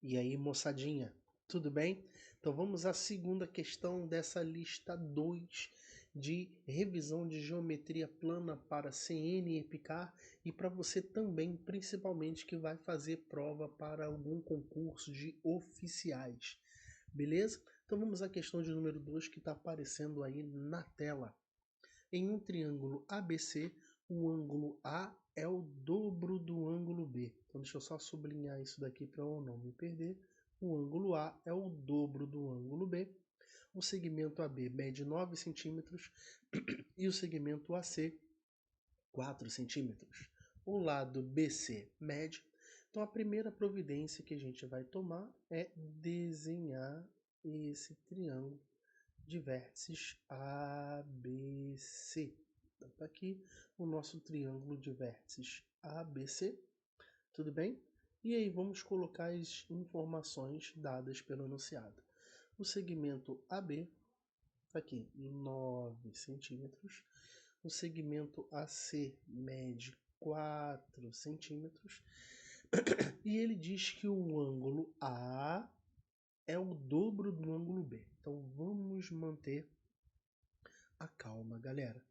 E aí, moçadinha, tudo bem? Então vamos à segunda questão dessa lista 2 de revisão de geometria plana para CN e EPICAR e para você também, principalmente, que vai fazer prova para algum concurso de oficiais. Beleza? Então vamos à questão de número 2 que está aparecendo aí na tela. Em um triângulo ABC, o ângulo A é o dobro do ângulo B. Então deixa eu só sublinhar isso daqui para eu não me perder. O ângulo A é o dobro do ângulo B. O segmento AB mede 9 centímetros e o segmento AC 4 centímetros. O lado BC mede. Então a primeira providência que a gente vai tomar é desenhar esse triângulo de vértices ABC. Então tá aqui o nosso triângulo de vértices ABC, tudo bem? E aí vamos colocar as informações dadas pelo enunciado. O segmento AB está aqui 9 centímetros, o segmento AC mede 4 centímetros, e ele diz que o ângulo A é o dobro do ângulo B. Então vamos manter a calma, galera.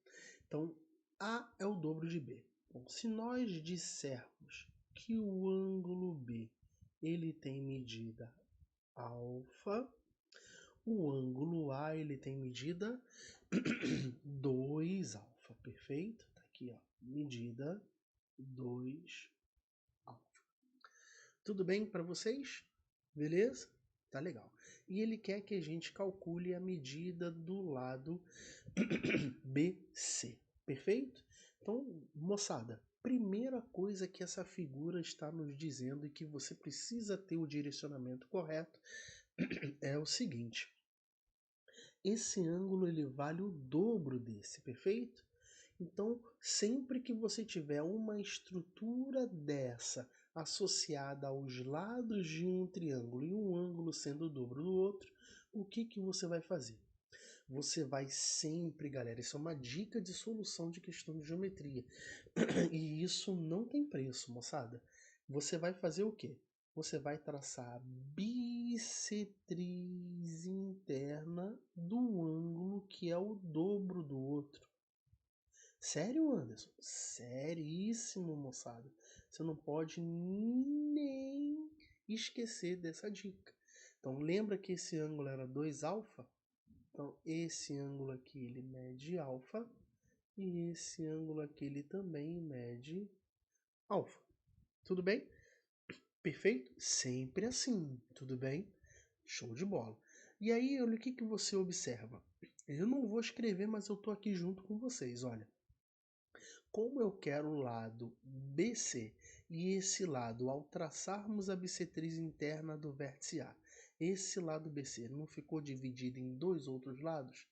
Então A é o dobro de B. Bom, se nós dissermos que o ângulo B ele tem medida alfa, o ângulo A ele tem medida 2 alfa, perfeito? Tá aqui, ó, medida 2 alfa. Tudo bem para vocês? Beleza? Tá legal. E ele quer que a gente calcule a medida do lado BC. Perfeito? Então, moçada, primeira coisa que essa figura está nos dizendo e que você precisa ter o direcionamento correto é o seguinte. Esse ângulo ele vale o dobro desse, perfeito? Então, sempre que você tiver uma estrutura dessa associada aos lados de um triângulo e um ângulo sendo o dobro do outro, o que você vai fazer? Você vai sempre, galera, isso é uma dica de solução de questão de geometria. E isso não tem preço, moçada. Você vai fazer o quê? Você vai traçar a bissetriz interna do ângulo que é o dobro do outro. Sério, Anderson? Seríssimo, moçada. Você não pode nem esquecer dessa dica. Então, lembra que esse ângulo era 2 alfa? Então, esse ângulo aqui ele mede alfa e esse ângulo aqui ele também mede alfa. Tudo bem? Perfeito? Sempre assim, tudo bem? Show de bola. E aí, olha o que você observa. Eu não vou escrever, mas eu estou aqui junto com vocês, olha. Como eu quero o lado BC e esse lado, ao traçarmos a bissetriz interna do vértice A, esse lado BC não ficou dividido em dois outros lados?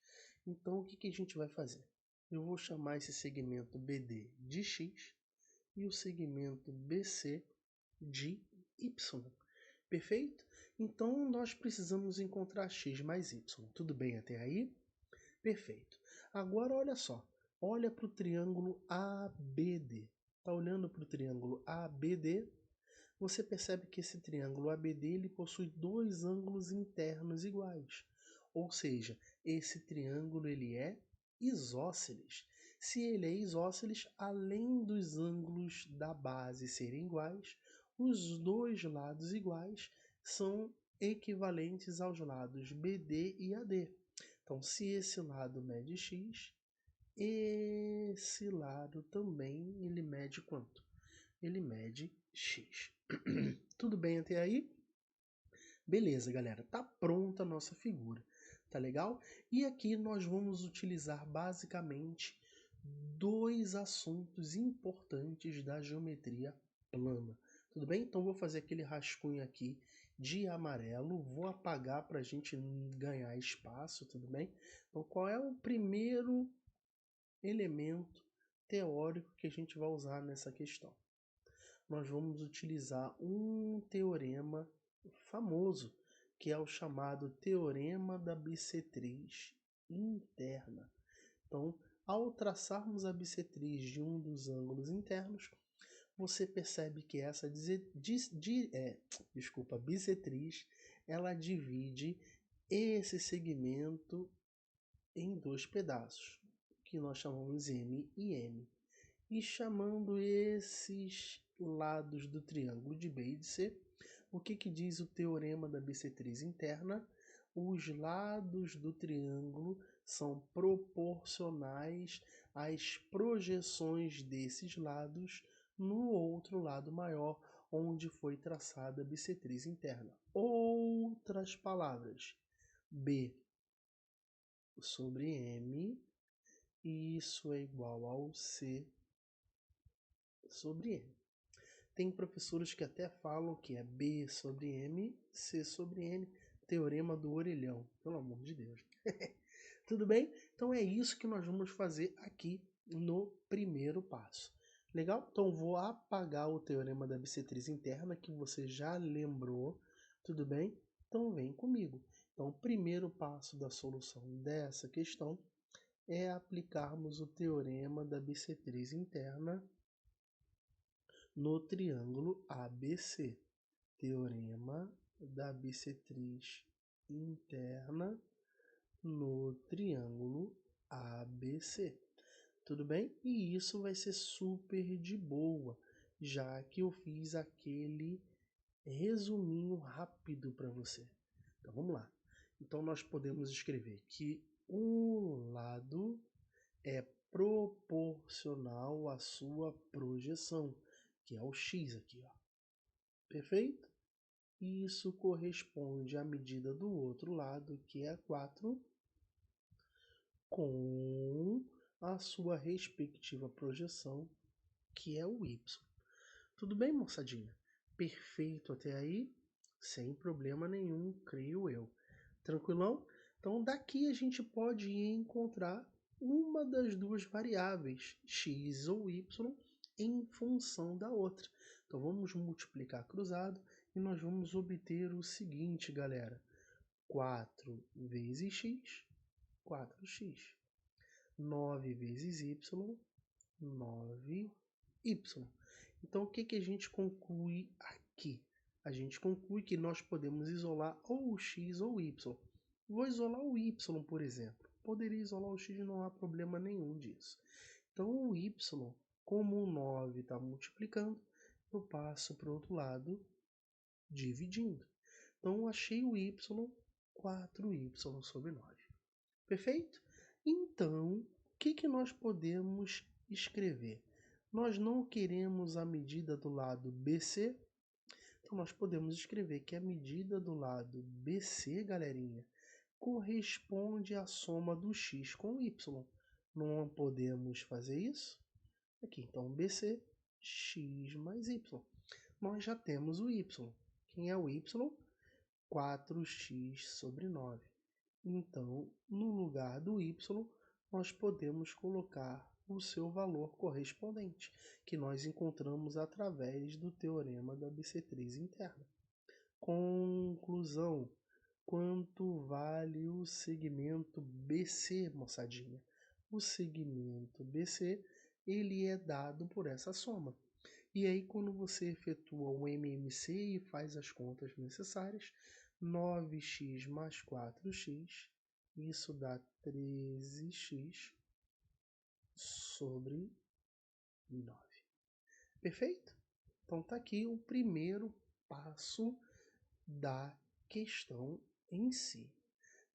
Então o que a gente vai fazer? Eu vou chamar esse segmento BD de X e o segmento BC de Y. Perfeito? Então nós precisamos encontrar X mais Y. Tudo bem até aí? Perfeito. Agora olha só. Olha para o triângulo ABD. Está olhando para o triângulo ABD? Você percebe que esse triângulo ABD ele possui dois ângulos internos iguais. Ou seja, esse triângulo ele é isósceles. Se ele é isósceles, além dos ângulos da base serem iguais, os dois lados iguais são equivalentes aos lados BD e AD. Então, se esse lado mede x, esse lado também ele mede quanto? Ele mede x. Tudo bem até aí? Beleza, galera. Tá pronta a nossa figura. Tá legal? E aqui nós vamos utilizar basicamente dois assuntos importantes da geometria plana. Tudo bem? Então vou fazer aquele rascunho aqui de amarelo. Vou apagar para a gente ganhar espaço, tudo bem? Então qual é o primeiro elemento teórico que a gente vai usar nessa questão? Nós vamos utilizar um teorema famoso, que é o chamado Teorema da Bissetriz Interna. Então, ao traçarmos a bissetriz de um dos ângulos internos, você percebe que essa bissetriz, ela divide esse segmento em dois pedaços, que nós chamamos M e N. E chamando esses lados do triângulo de B e de C, o que diz o teorema da bissetriz interna? Os lados do triângulo são proporcionais às projeções desses lados no outro lado maior, onde foi traçada a bissetriz interna. Outras palavras, B sobre M, isso é igual ao C sobre M. Tem professores que até falam que é B sobre M, C sobre N, teorema do orelhão, pelo amor de Deus. Tudo bem? Então é isso que nós vamos fazer aqui no primeiro passo. Legal? Então vou apagar o teorema da bissetriz interna que você já lembrou. Tudo bem? Então vem comigo. Então o primeiro passo da solução dessa questão é aplicarmos o teorema da bissetriz interna no triângulo ABC. Teorema da bissetriz interna no triângulo ABC. Tudo bem? E isso vai ser super de boa, já que eu fiz aquele resuminho rápido para você. Então vamos lá. Então nós podemos escrever que um lado é proporcional à sua projeção, que é o x aqui, ó. Perfeito? E isso corresponde à medida do outro lado, que é 4, com a sua respectiva projeção, que é o y. Tudo bem, moçadinha? Perfeito até aí? Sem problema nenhum, creio eu. Tranquilão? Então daqui a gente pode encontrar uma das duas variáveis, x ou y, em função da outra. Então vamos multiplicar cruzado e nós vamos obter o seguinte, galera. 4 vezes x, 4x. 9 vezes y, 9y. Então o que a gente conclui aqui? A gente conclui que nós podemos isolar ou o x ou o y. Vou isolar o y, por exemplo. Poderia isolar o x, não há problema nenhum disso. Então o y, como o 9 está multiplicando, eu passo para o outro lado dividindo. Então eu achei o y, 4y sobre 9. Perfeito? Então, o que nós podemos escrever? Nós não queremos a medida do lado BC, então nós podemos escrever que a medida do lado BC, galerinha, corresponde à soma do x com o y. Não podemos fazer isso? Aqui, então BC, x mais y. Nós já temos o y. Quem é o y? 4x sobre 9. Então, no lugar do y, nós podemos colocar o seu valor correspondente, que nós encontramos através do teorema da bissetriz interna. Conclusão. Quanto vale o segmento BC, moçadinha? O segmento BC, ele é dado por essa soma. E aí, quando você efetua o MMC e faz as contas necessárias, 9x mais 4x, isso dá 13x sobre 9. Perfeito? Então tá aqui o primeiro passo da questão em si.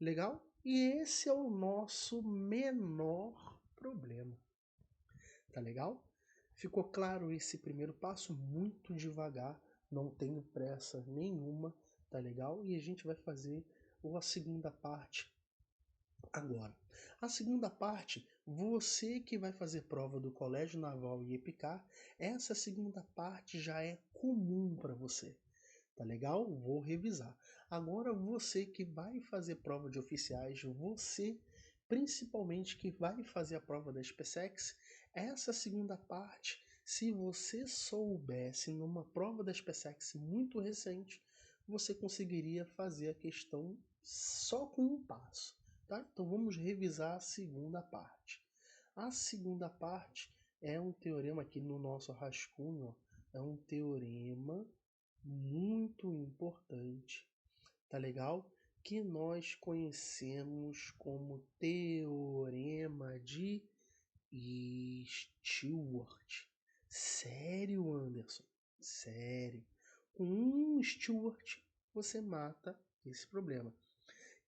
Legal? E esse é o nosso menor problema. Tá legal? Ficou claro esse primeiro passo? Muito devagar, não tenho pressa nenhuma, tá legal? E a gente vai fazer a segunda parte agora. A segunda parte, você que vai fazer prova do Colégio Naval e EPICAR, essa segunda parte já é comum para você. Tá legal? Vou revisar. Agora você que vai fazer prova de oficiais, você principalmente que vai fazer a prova da SpaceX, essa segunda parte, se você soubesse numa prova da SpaceX muito recente, você conseguiria fazer a questão só com um passo. Tá? Então vamos revisar a segunda parte. A segunda parte é um teorema aqui no nosso rascunho, ó, é um teorema muito importante, tá legal? Que nós conhecemos como Teorema de Stewart. Sério, Anderson? Sério. Com um Stewart, você mata esse problema.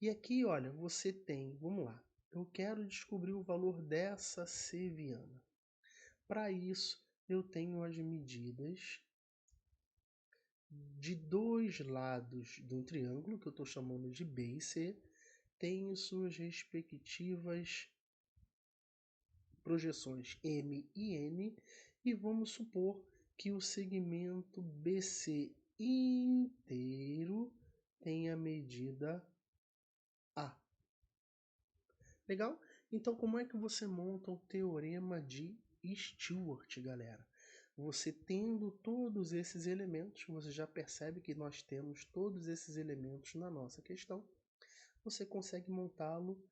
E aqui, olha, você tem, vamos lá, eu quero descobrir o valor dessa seviana. Para isso, eu tenho as medidas de dois lados de um triângulo, que eu estou chamando de B e C, tenho suas respectivas projeções M e N, e vamos supor que o segmento BC inteiro tem a medida A. Legal? Então, como é que você monta o teorema de Stewart, galera? Você tendo todos esses elementos, você já percebe que nós temos todos esses elementos na nossa questão, você consegue montá-lo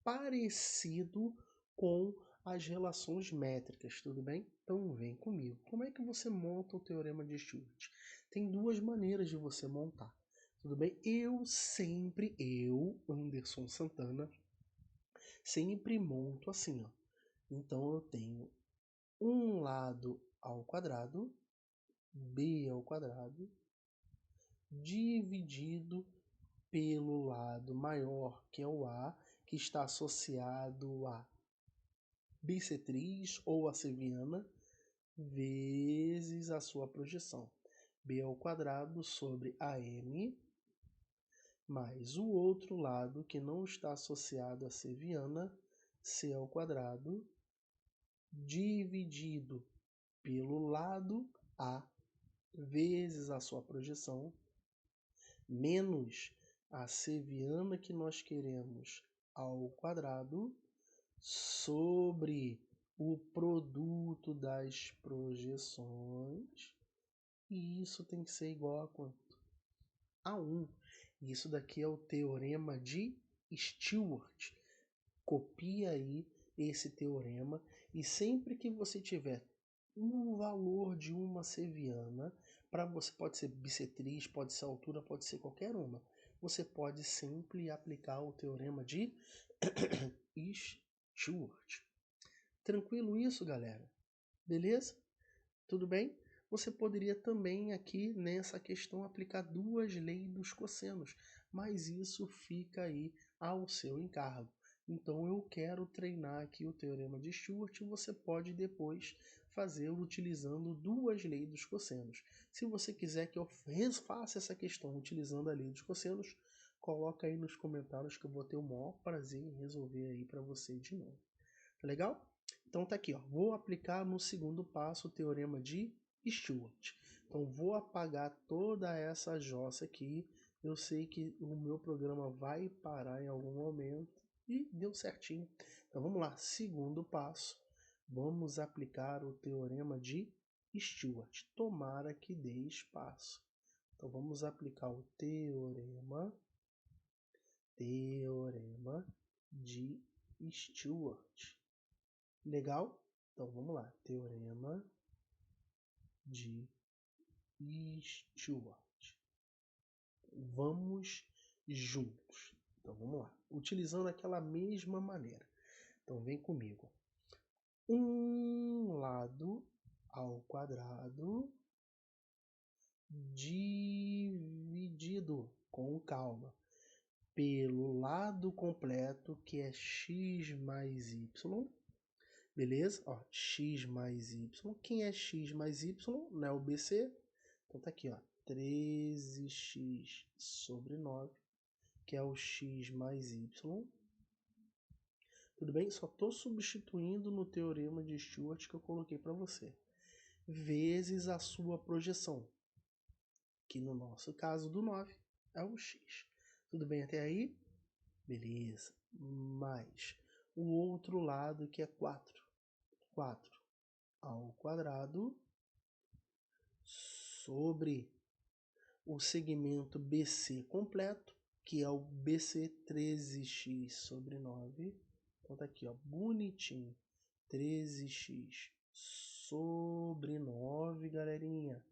parecido com as relações métricas, tudo bem? Então vem comigo. Como é que você monta o teorema de Stewart? Tem duas maneiras de você montar, tudo bem? Eu, Anderson Santana, sempre monto assim, ó. Então eu tenho um lado ao quadrado, b ao quadrado, dividido pelo lado maior, que é o A, que está associado a bissetriz ou a seviana, vezes a sua projeção. B ao quadrado sobre AM, mais o outro lado que não está associado a seviana, C ao quadrado, dividido pelo lado A, vezes a sua projeção, menos a seviana que nós queremos ao quadrado, sobre o produto das projeções, e isso tem que ser igual a quanto? A 1. Isso daqui é o teorema de Stewart. Copia aí esse teorema e sempre que você tiver um valor de uma seviana, para você pode ser bissetriz, pode ser altura, pode ser qualquer uma, você pode sempre aplicar o teorema de Stewart. Tranquilo isso, galera? Beleza? Tudo bem? Você poderia também aqui nessa questão aplicar duas leis dos cossenos, mas isso fica aí ao seu encargo. Então eu quero treinar aqui o teorema de Stewart e você pode depois fazer utilizando duas leis dos cossenos. Se você quiser que eu faça essa questão utilizando a lei dos cossenos, coloca aí nos comentários que eu vou ter o maior prazer em resolver aí para você de novo. Tá legal? Então tá aqui, ó. Vou aplicar no segundo passo o teorema de Stewart. Então vou apagar toda essa jossa aqui. Eu sei que o meu programa vai parar em algum momento e deu certinho. Então vamos lá, segundo passo. Vamos aplicar o teorema de Stewart. Tomara que dê espaço. Então vamos aplicar o teorema de Stewart. Legal? Então vamos lá. Teorema de Stewart. Vamos juntos. Então vamos lá. Utilizando aquela mesma maneira. Então vem comigo. Um lado ao quadrado dividido com calma pelo lado completo, que é x mais y. Beleza? Ó, x mais y. Quem é x mais y? Não é o BC? Então tá aqui, ó, 13x sobre 9, que é o x mais y. Tudo bem? Só estou substituindo no teorema de Stewart que eu coloquei para você. Vezes a sua projeção, que no nosso caso do 9 é o x. Tudo bem até aí? Beleza. Mais o outro lado que é 4. 4 ao quadrado sobre o segmento BC completo, que é o BC 13x sobre 9. Então tá aqui, ó, bonitinho. 13x sobre 9, galerinha,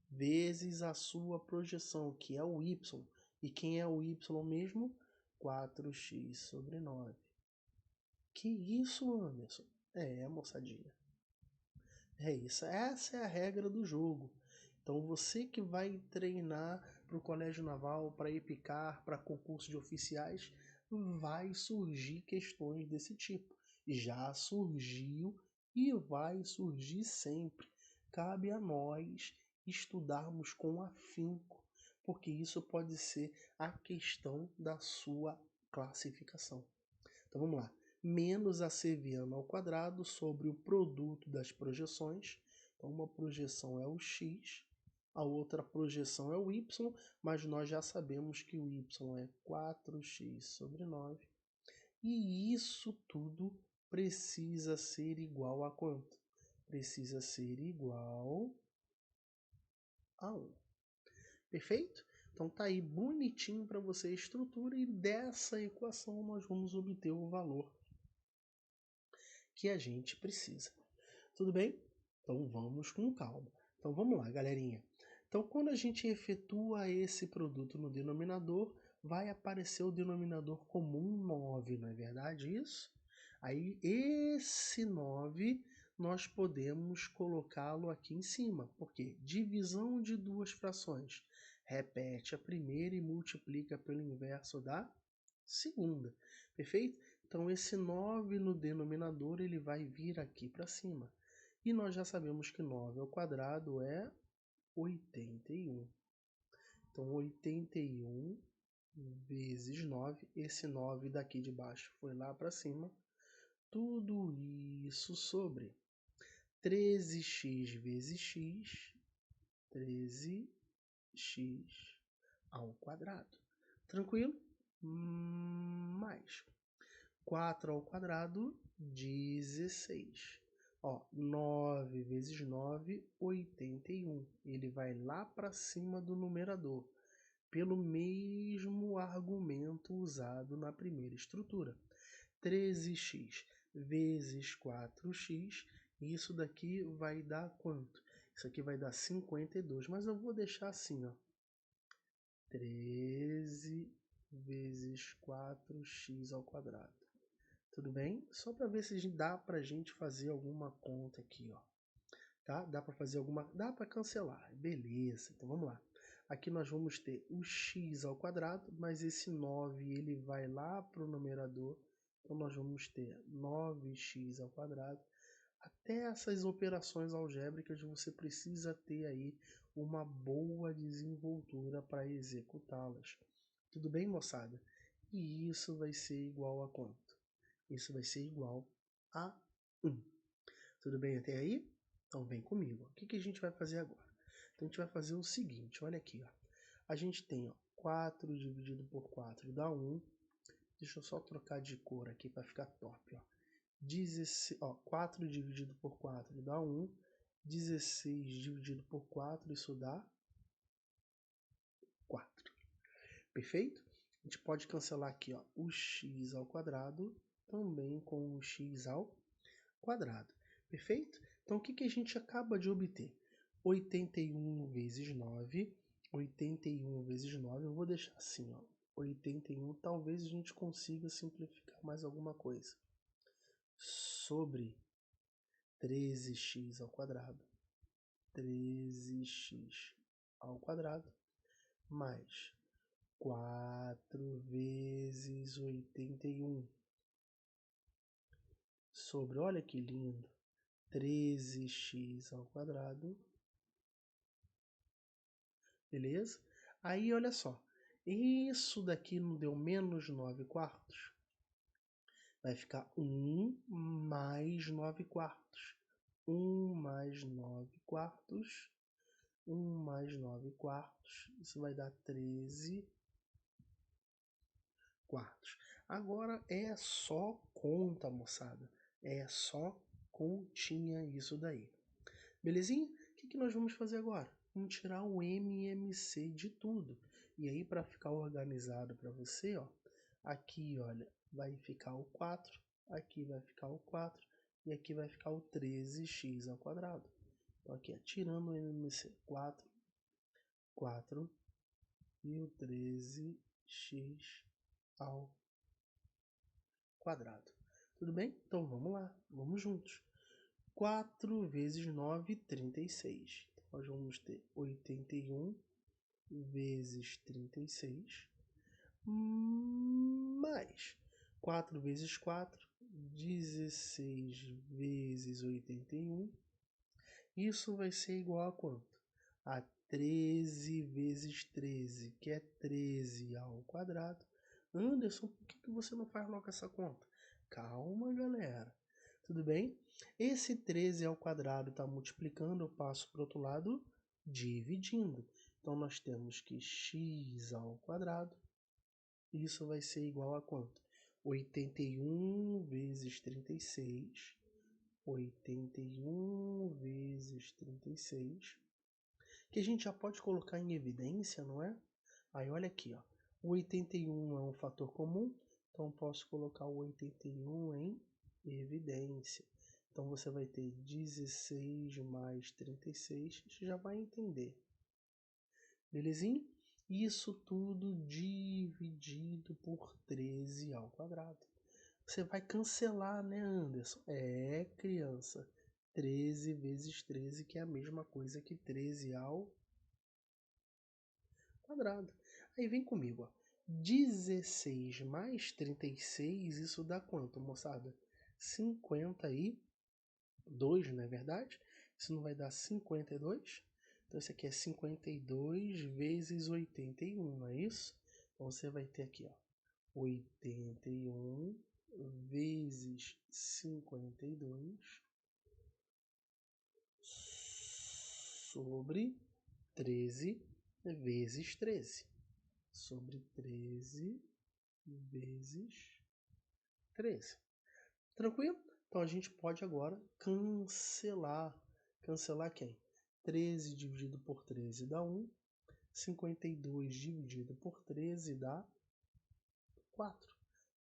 vezes a sua projeção, que é o y. E quem é o y mesmo? 4x sobre 9. Que isso, Anderson? Moçadinha. É isso. Essa é a regra do jogo. Então você que vai treinar para o Colégio Naval, para EPICAR, para concurso de oficiais, vai surgir questões desse tipo. Já surgiu e vai surgir sempre. Cabe a nós estudarmos com afinco, porque isso pode ser a questão da sua classificação. Então vamos lá. Menos a seviana ao quadrado sobre o produto das projeções. Então uma projeção é o x, a outra projeção é o y, mas nós já sabemos que o y é 4x sobre 9. E isso tudo precisa ser igual a quanto? Precisa ser igual a 1. Perfeito? Então tá aí bonitinho para você a estrutura, e dessa equação nós vamos obter o valor que a gente precisa. Tudo bem? Então vamos com calma. Então vamos lá, galerinha. Então quando a gente efetua esse produto no denominador, vai aparecer o denominador comum 9, não é verdade isso? Aí esse 9 nós podemos colocá-lo aqui em cima, porque divisão de duas frações. Repete a primeira e multiplica pelo inverso da segunda. Perfeito? Então esse 9 no denominador ele vai vir aqui para cima. E nós já sabemos que 9 ao quadrado é 81. Então 81 vezes 9, esse 9 daqui de baixo foi lá para cima. Tudo isso sobre 13x vezes x, 13x ao quadrado. Tranquilo? Mais 4 ao quadrado, 16. 9 vezes 9, 81. Ele vai lá para cima do numerador, pelo mesmo argumento usado na primeira estrutura. 13x vezes 4x, isso daqui vai dar quanto? Isso aqui vai dar 52, mas eu vou deixar assim, 13 vezes 4x ao quadrado. Tudo bem? Só para ver se dá para a gente fazer alguma conta aqui, tá? Dá para fazer alguma... Dá para cancelar. Beleza, então vamos lá. Aqui nós vamos ter o x ao quadrado, mas esse 9 ele vai lá para o numerador. Então nós vamos ter 9x ao quadrado. Até essas operações algébricas você precisa ter aí uma boa desenvoltura para executá-las. Tudo bem, moçada? E isso vai ser igual a quanto? Isso vai ser igual a 1. Tudo bem até aí? Então vem comigo. O que a gente vai fazer agora? Então a gente vai fazer o seguinte, olha aqui. A gente tem 4 dividido por 4 dá 1. Deixa eu só trocar de cor aqui para ficar top. 4 dividido por 4 dá 1. 16 dividido por 4, isso dá 4. Perfeito? A gente pode cancelar aqui o x ao quadrado também com o x ao quadrado. Perfeito? Então o que a gente acaba de obter? 81 vezes 9. 81 vezes 9, eu vou deixar assim, 81, talvez a gente consiga simplificar mais alguma coisa. Sobre 13x ao quadrado. 13x ao quadrado mais 4 vezes 81 sobre, olha que lindo, 13x ao quadrado. Beleza? Aí, olha só. Isso daqui não deu menos 9 quartos? Vai ficar 1 mais 9 quartos. 1 mais 9 quartos. 1 mais 9 quartos. Isso vai dar 13 quartos. Agora é só conta, moçada. É só continha isso daí. Belezinha? O que nós vamos fazer agora? Vamos tirar o MMC de tudo. E aí, para ficar organizado para você, aqui, olha, vai ficar o 4, aqui vai ficar o 4 e aqui vai ficar o 13x ao quadrado. Então aqui, tirando o MMC, 4 e o 13x ao quadrado. Tudo bem? Então vamos lá, vamos juntos. 4 vezes 9, 36. Então, nós vamos ter 81 vezes 36, mais 4 vezes 4, 16 vezes 81. Isso vai ser igual a quanto? A 13 vezes 13, que é 13 ao quadrado. Anderson, por que você não faz logo essa conta? Calma, galera. Tudo bem? Esse 13 ao quadrado está multiplicando, eu passo para o outro lado dividindo. Então, nós temos que x ao quadrado, isso vai ser igual a quanto? 81 vezes 36, 81 vezes 36, que a gente já pode colocar em evidência, não é? Aí, olha aqui, ó. O 81 é um fator comum, então posso colocar o 81 em evidência. Então, você vai ter 16 mais 36, você já vai entender. Belezinha? Isso tudo dividido por 13 ao quadrado. Você vai cancelar, né, Anderson? É, criança. 13 vezes 13, que é a mesma coisa que 13 ao quadrado. Aí vem comigo, ó. 16 mais 36, isso dá quanto, moçada? 52, não é verdade? Isso não vai dar 52? Então, esse aqui é 52 vezes 81, não é isso? Então, você vai ter aqui, ó, 81 vezes 52 sobre 13 vezes 13. Sobre 13 vezes 13. Tranquilo? Então, a gente pode agora cancelar. Cancelar quem? 13 dividido por 13 dá 1. 52 dividido por 13 dá 4.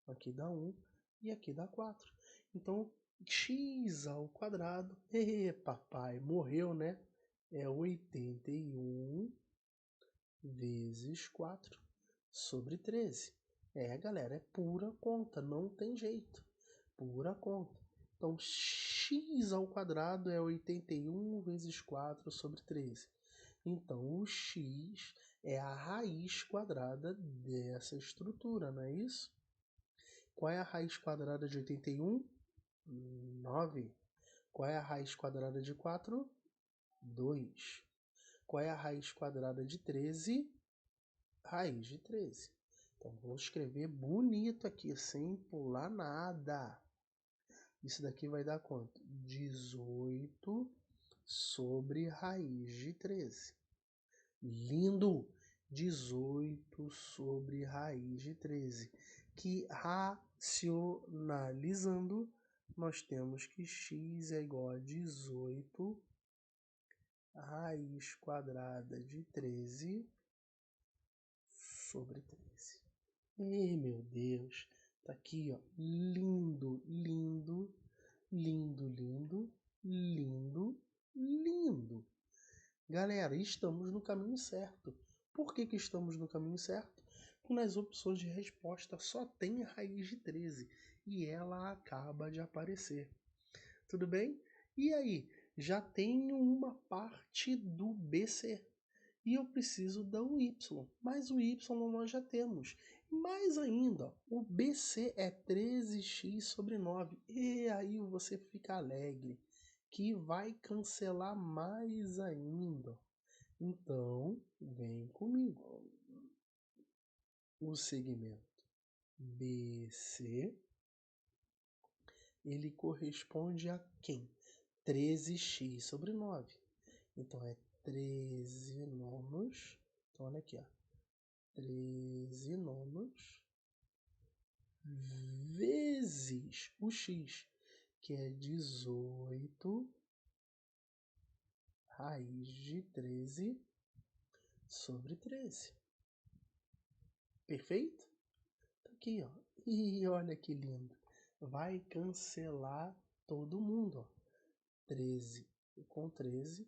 Aqui dá 1 e aqui dá 4. Então, x ao quadrado, papai, morreu, né? É 81 vezes 4 sobre 13. Galera, é pura conta, não tem jeito. Pura conta. Então, x ao quadrado é 81 vezes 4 sobre 13. Então, o x é a raiz quadrada dessa estrutura, não é isso? Qual é a raiz quadrada de 81? 9. Qual é a raiz quadrada de 4? 2. Qual é a raiz quadrada de 13? Raiz de 13. Então, vou escrever bonito aqui, sem pular nada. Isso daqui vai dar quanto? 18 sobre raiz de 13. Lindo! 18 sobre raiz de 13. Que racionalizando, nós temos que x é igual a 18 raiz quadrada de 13 sobre 13. Ei, meu Deus! Tá aqui, ó. Lindo, lindo, lindo, lindo, lindo, lindo. Galera, estamos no caminho certo. Por que estamos no caminho certo? Porque nas opções de resposta só tem a raiz de 13 e ela acaba de aparecer. Tudo bem? E aí, já tenho uma parte do BC e eu preciso da y, mas o y nós já temos. Mais ainda, o BC é 13x sobre 9. E aí você fica alegre, que vai cancelar mais ainda. Então, vem comigo. O segmento BC, ele corresponde a quem? 13x sobre 9. Então, é 13 nonos. Então, olha aqui, ó. 13 nonos vezes o x, que é 18 raiz de 13 sobre 13. Perfeito? Tá aqui, ó. E olha que lindo. Vai cancelar todo mundo, ó. 13 com 13,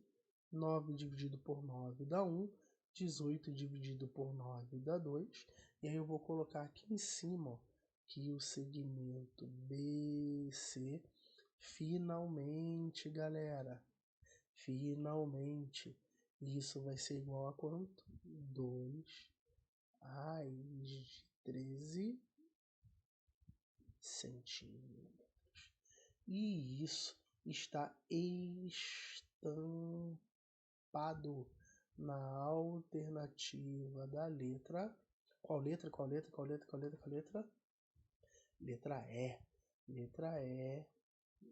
9 dividido por 9 dá 1, 18 dividido por 9 dá 2, e aí eu vou colocar aqui em cima, ó, que o segmento BC, finalmente, galera, finalmente, isso vai ser igual a quanto? 2 raiz de 13 centímetros. E isso está estampado na alternativa da letra. Qual letra? Qual letra? Qual letra? Qual letra? Qual letra? Letra E. Letra E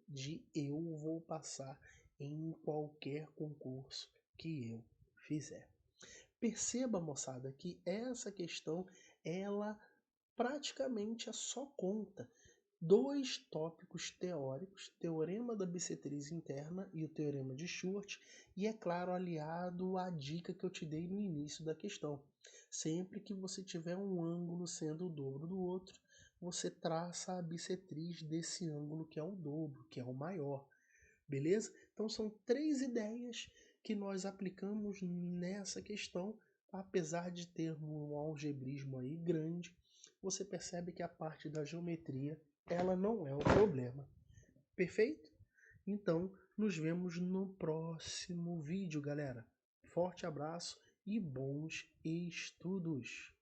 de eu vou passar em qualquer concurso que eu fizer. Perceba, moçada, que essa questão, ela praticamente é só conta dois tópicos teóricos, teorema da bissetriz interna e o teorema de Short, e é claro, aliado à dica que eu te dei no início da questão. Sempre que você tiver um ângulo sendo o dobro do outro, você traça a bissetriz desse ângulo que é o dobro, que é o maior. Beleza? Então são 3 ideias que nós aplicamos nessa questão, apesar de ter um algebrismo aí grande, você percebe que a parte da geometria, ela não é o problema. Perfeito? Então, nos vemos no próximo vídeo, galera. Forte abraço e bons estudos!